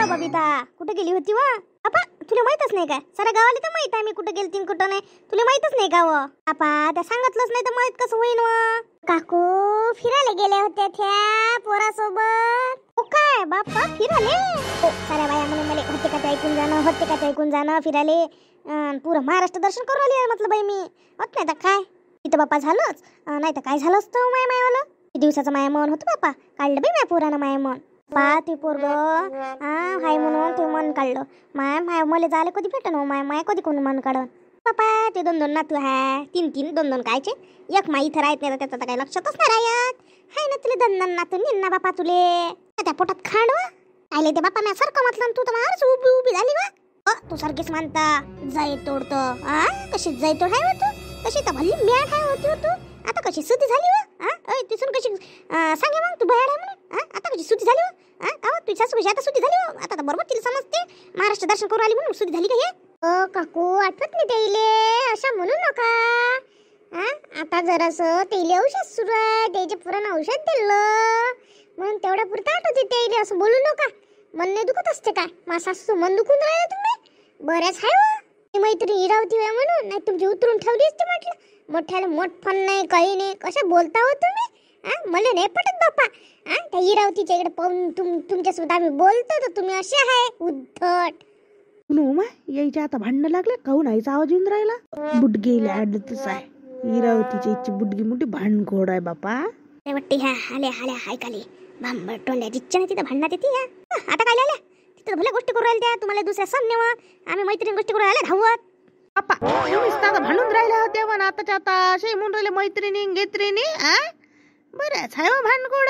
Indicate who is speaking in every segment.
Speaker 1: बबिता कुठे गेली होती वा? आपा तुला माहितच नाही काय? सारा गावाला तर माहित आहे मी कुठे गेलती कुठं नाही. तुला माहितच नाही का व? आपा त्या सांगितलंच नाही तर माहित कसं होईन व? काकू फिरायला गेल्या होत्या त्या पोरासोबत. हो काय बाप्पा फिराले? हो साऱ्या बाया म्हणून मला होते का ते ऐकून जाणं फिराले. पुरं महाराष्ट्र दर्शन करून आली म्हटलं बाई मी. होत नाही तर काय इथं बाप्पा झालंच नाही तर काय झालं असतं मायावालं. किती दिवसाचं माया मन होतं बाप्पा. काढलं बाई माया पोरानं माया मन. पा ते पोरग हाय म्हणून ते मन काढलं. माय मला जायला कधी भेटन हो माय कधी कोण मन काढन बापा. ते 2 नातू आहे 3 2 कायचे. एक माई इथं राहत नाही त्याचं तर काही लक्षातच नाही राहत. हाय ना तुले 2 नातू निन्ना बापा तुले त्या पोटात खांड आले ते बापा. मी सारखं म्हटलं तू तर मारच उभी झाली वा. तू सारखीच म्हणता जाई तोडतो. कशी जाई तोड आहे तू? कशी तर भल्ली मॅट आहे होती तू. आता कशी सुद्धी झाली वा? तिथून कशी सांगे मग तू बयाड आहे म्हणून. आता कशी सुद्धी झाली वा? का तुझी सासू कशी आता सुद्धी झाली वा? आता तर बरोबर तिला समजते महाराष्ट्र दर्शन करून आली म्हणून सुद्धी झाली का हे? काकू आठवत नाही त्याइले अशा म्हणू नका. आता जरासं त्याइले औषध सुरू आहे. त्याचे पुराण औषध दिलं म्हणून तेवढ्या पुरतं आठवते त्याइले. असं बोलू नका. मन नाही दुखत असते काय? माझा सासू मन दुखून राहिलं तुम्ही बऱ्याच आहे वा. ती मैत्रीण इरावती वेळ म्हणून नाही तुमची उतरून ठेवली असते म्हटलं. मोठ्याला मोठपण नाही काही नाही. कशा बोलता हो तुम्ही? मला नाही पटत बापा. त्या इरावतीच्या इकडे पाहून तुमच्यासोबत आम्ही बोलतो तर तुम्ही असे आहे उद्धट.
Speaker 2: मा यायच्या आता भांडणं लागले. काहून आईचा आवाज येऊन राहिला? बुडगेला अडतच आहे. इरावतीच्या इच्छी बुडगी मोठी भांडखोड आहे बापा.
Speaker 1: ते वाटते ह्या आल्या ऐकाली भांबड तोंड्याची इच्छा नाही तिथं भांडणात येते. आता काय आल्या तिथं भले गोष्टी करू राहिल्या त्या. तुम्हाला दुसऱ्या सन्नेवा आम्ही मैत्रीण गोष्टी करू राहिल्या धावत
Speaker 2: बापा. तुम्हीच आता भांडून राहिल्या होत्या पण आताच्या आता असे म्हणून राहिले मैत्रिणी गेत्रिणी. बऱ्याच आहे हो भांडखोड.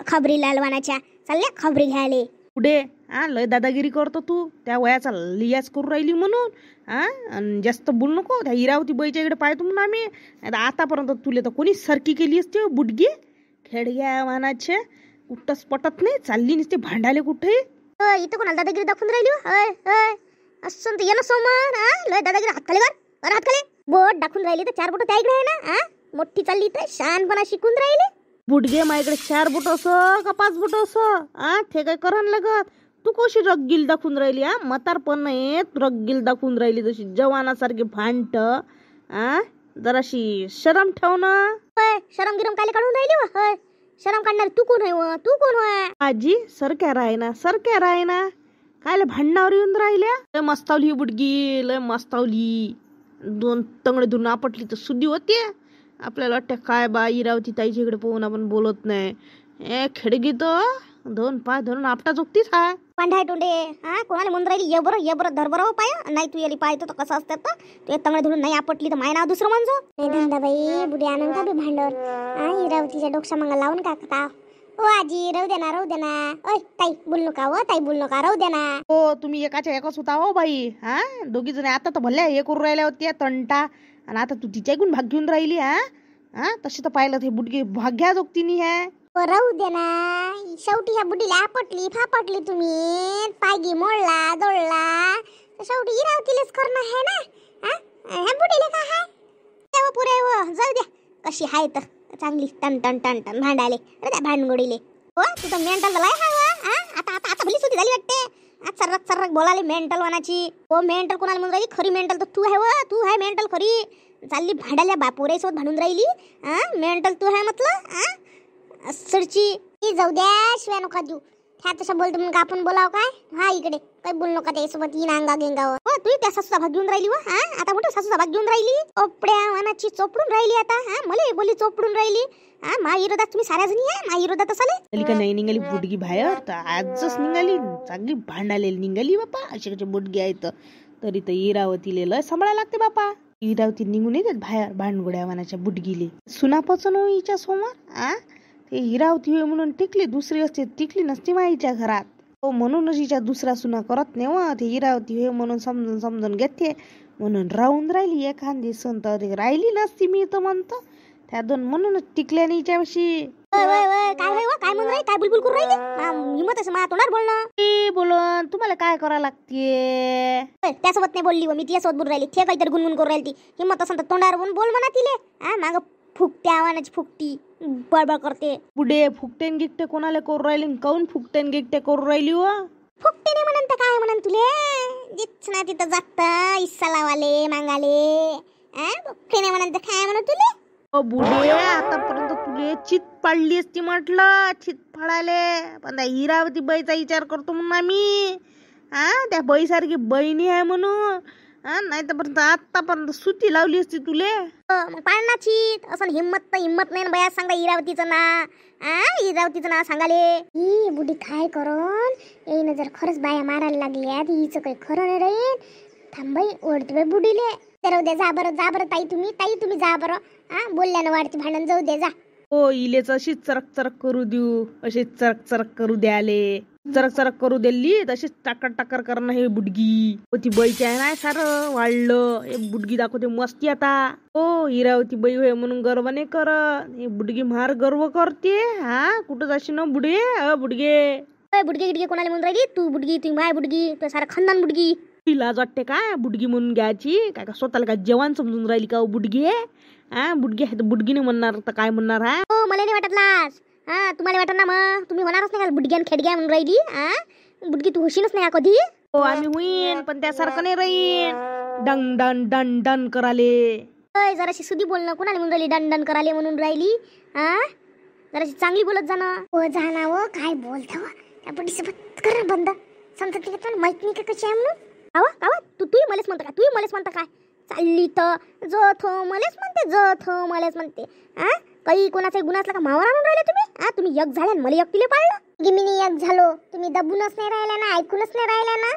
Speaker 1: खबरी लालवानाच्या चालल्या खबरी घ्यायले
Speaker 2: पुढे. लय दादागिरी करतो तू. त्या वयाचा लियाच करू राहिली म्हणून जास्त बोल नको. त्या इरावती बाईच्या इकडे पाहतो म्हणून आम्ही आतापर्यंत तुले तर कोणी सरकी केली असते बुडगी. खेडग्या वाहनाचे कुठंच पटत नाही. चालली नसते भांडाले कुठे.
Speaker 1: इथं कोणाला दादागिरी दाखवून राहिली असं ये ना समोर. लय दादागिरी हात खाली कर हात खाली. बोट दाखवून राहिली तर 4 बोट त्या इकडे आहे ना. मोठी चालली तर शहाणपणा शिकून राहिली.
Speaker 2: बुडगे माझ्याकडे 4 बोट असं का 5 बोट असं. ते काय करण लागत. तू कशी रगगिल दाखवून राहिली. म्हातारपण नाही रगगिल दाखवून राहिली तशी जवानासारखी भांडत. जराशी शरम ठेव ना.
Speaker 1: शरम गिरम काय काढून राहिली व? शरम काढणार तू कोण आहे व? तू कोण होय?
Speaker 2: आजी सरक्या राय ना काय भांडणावर येऊन राहिल्या. लय मस्तावली ही बुडगी लय मस्तावली. 2 तंगडे धरून आपटली तर सुद्धी होती. आपल्याला वाटतं काय बा इरावती ताईच्या इकडे पाहून आपण बोलत नाही. खेडगी तर 2 पाय धरून आपटा जोगतीच आहे.
Speaker 1: पांढाय टोंडे कोणाला म्हणून राहिली ये बरं धर बरं पाय. नाही तू याली पाय तर कसं असतं तर तू तंगडे धरून नाही आपटली तर माय नाव दुसरं म्हणजो. धंदाबाई बुढी आनंद का बी भांडर. इरावतीच्या डोक्या मंगा लावून का का. ओ आजी राहू दे ना. ओय ताई बोल नका व ताई बोल नका राहू दे ना.
Speaker 2: हो तुम्ही एकाच्या एकच होता हो बाई. दोघी जण आता तर भल्या हे करून राहिल्या होत्या तंटा. आणि आता तू तिच्या ऐकून भाग घेऊन राहिली. तशी तर पाहिलं ते बुडगी भाग घ्या जोगतीनी है.
Speaker 1: राहू दे ना. शेवटी ह्या बुडीला आपटली फापटली तुम्ही. पायगी मोडला दोडला तर शेवटी इरावतीलाच करणं आहे ना. ह्या बुडीला काय हाय तेव्हा पुरे व जाऊ द्या. कशी हाय तर चांगली टन भांडाले त्या भांडगोडीले. हो तू तर मेंटल झालाय आता भली सुधी झाली वाटते. सर्रक बोलाले मेंटल वानाची. हो मेंटल कोणाला म्हणून राहिली? खरी मेंटल तर तू आहे व. तू आहे मेंटल खरी. चालली भांडाल्या बापोरे सोबत भांडून राहिली. मेंटल तू आहे म्हटलं सरची. जाऊ द्या शिवाय नका देऊ. ह्या तसं बोलतो म्हणून का आपण बोलाव काय? इकडे काही बोल नका त्यासोबत येईन अंगा गेंगावर. हो तू त्या सासूचा भाग घेऊन राहिली व. आता कुठं सासूचा भाग घेऊन राहिली? चोपड्या वानाची चोपडून राहिली आता. मला बोली चोपडून राहिली. माझ्या विरोधात तुम्ही साऱ्या जणी आहे. माझ्या विरोधात असाले
Speaker 2: का नाही निघाली बुडगी बाहेर तर आजच निघाली. चांगली भांडाले निघाली बापा. अशी कशी बुडगी आहे तर तरी तर इरावतीले लय सांभाळायला लागते बापा. इरावती निघून येतात बाहेर भांडगोड्या वानाच्या बुडगीले. सुनापचन हो हिच्या समोर. ते इरावती होय म्हणून टिकली. दुसरी असते टिकली नसती माईच्या घरात. हो म्हणूनच हिच्या दुसऱ्या सुना करत नाही व. ते इरावती होय म्हणून समजून घेते म्हणून राहून राहिली. एखादी सून तर राहिली नसती मी तर म्हणतो. त्या 2 म्हणूनच टिकल्या नाही हिच्याशी.
Speaker 1: काय म्हणून राहिली? काय बुलबुल करून राहिली? हिम्मत असं मला तोंडावर बोलणं.
Speaker 2: बोलन तुम्हाला काय करावं लागते.
Speaker 1: त्यासोबत नाही बोलली व मी. तिच्यासोबत बोल राहिली. ते काहीतरी गुणगुण करून राहिली. ती हिम्मत असं तर तोंडावर बोल म्हणा तिले. माग फुकते आव्हानाची फुकटी बळबळ करते.
Speaker 2: पुढे फुकटेन गिकटे कोणाला करू राहिली? काऊन फुकटेन गिकटे करू राहिली व?
Speaker 1: फुकटे नाही म्हणून तर काय म्हणून तुले जिथं ना तिथं जात इस्सा लावाले मागाले फुकटे नाही म्हणून तर काय म्हणून तुले
Speaker 2: ओ बुडे, आतापर्यंत तुले चित पाडली असती म्हटलं, चित पाडाले. पण त्या हिरावती बाईचा विचार करतो म्हणून आम्ही. त्या बाईसारखी बहिणी आहे म्हणून. नाही तर आतापर्यंत सुती लावली असती तुले.
Speaker 1: मग पाळणाची असं हिम्मत नाही ना बया सांगा इरावतीचं ना. इरावतीचं नाव सांगाले ही बुढी काय करून येईन जर खरंच बाया मारायला लागल्या हिचं काही खरं नाही राहील. थांबाई ओढते बाई बुडीले. तर उद्या जा बरं ताई तुम्ही जा बरं. बोलल्यानं वाढते भांडण जाऊ दे जा.
Speaker 2: हो, इलेच अशीच चरक चरक करू देऊ, अशीच चरक चरक करू द्याले. चरक चरक करू दिली तशीच टाकर टाकर करणं हे बुडगी. ती बाईची आहे ना सारं वाढलं. हे बुडगी दाखवते मस्ती आता. हो, हिरावती बाई होय म्हणून गर्व नाही करत. हे बुडगी मार गर्व करते. कुठं जाशी ना बुडे बुडगे.
Speaker 1: बुडगी गिडगी कोणाला म्हणून राहिली तू? बुडगी तुम्ही माय बुडगी तो सारा खानदान बुडगी.
Speaker 2: लाज वाटते काय बुडगी म्हणून घ्यायची? काय का स्वतःला काय जवान समजून राहिली का बुडगी? बुडगी आहे तर बुडगीने म्हणणार तर काय म्हणणार?
Speaker 1: हो, मला नाही वाटत लाज. तुम्हाला वाटत ना मग तुम्ही होणारच नाही का बुडग्यान खेडग्या म्हणून राहिली. बुडगी तू होशीनच नाही का कधी?
Speaker 2: हो, आम्ही होईन पण त्यासारखं नाही राहीन. डन डन डन डन कराले.
Speaker 1: जराशी सुधी बोलणं कोणाला म्हणून राहिली डन डन कराले म्हणून राहिली. जराशी चांगली बोलत जाणं. हो जाणं. हो काय बोलता त्या बुडीसोबत कर बंद. समजत नाही का माहित नाही का कशी आहे म्हणून? तू मलेच म्हणता काय चालली तर जथ मलेच म्हणते. काही कोणाचा गुन्हा असला का मावर आणून राहिले तुम्ही? तुम्ही एक झाल्या मला एकटीले पाळलं. गिमिनी एक झालो तुम्ही दबूनच नाही राहिला ना, ऐकूनच नाही राहिला ना.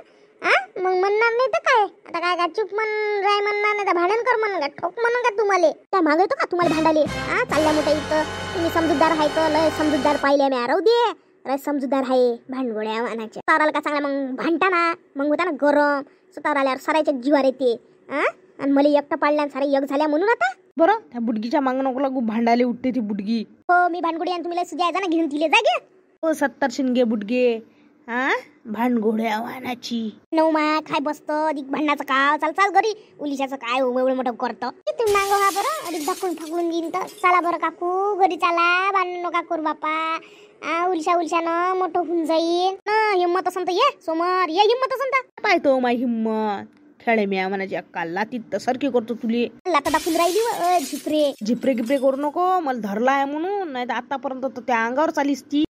Speaker 1: मग म्हणणार नाही तर काय आता? काय चूप म्हण राय म्हणणार नाही तर भांडण कर म्हण का ठोक म्हणून का तुम्हाला? काय मागवतो का तुम्हाला भांडाले? चालल्या मोठ्या इथं तुम्ही समजूतदार आहे तर लय समजूतदार पाहिल्या मी राहू दे. अरे समजूतदार आहे भांडगोळ्या मानाच्या. ताराला का चांगला मग भांडता ना मग होता ना गरम. स्वतःवर आल्यावर सरायच्या जीवार येते. आणि मला एकटं पाळल्या सारे एक झाल्या म्हणून आता
Speaker 2: बरं त्या बुडगीच्या मागं नको लागू. भांडाले उठते ती बुडगी.
Speaker 1: हो मी भांडगोळी आणि तुम्ही सुद्धा जा ना घेऊन तिले जागे.
Speaker 2: हो 70 शिंगे बुडगे. भांडगोळ्या वाहनाची
Speaker 1: नवमा काय बसतं अधिक भांडणाचं का? चाल घरी. उलिशाचं काय एवढं मोठं करतं तुम्ही मागो. बरं अधिक दाखवून फाकून घेईन तर चला बरं काकू घरी चला. भांडण नका करू बापा. उलशानं मोठं होऊन जाईन. हिम्मत असन तर ये सोमर ये. हिम्मत असन तर
Speaker 2: पाहतो माय हिम्मत. खेळे मी म्हणाची अक्का लातीत सारखी करतो तुले.
Speaker 1: लाता दाखवून राहिली
Speaker 2: झिपरे गिपरे करू नको. मला धरला आहे म्हणून. नाही तर आतापर्यंत त्या अंगावर चालीस ती.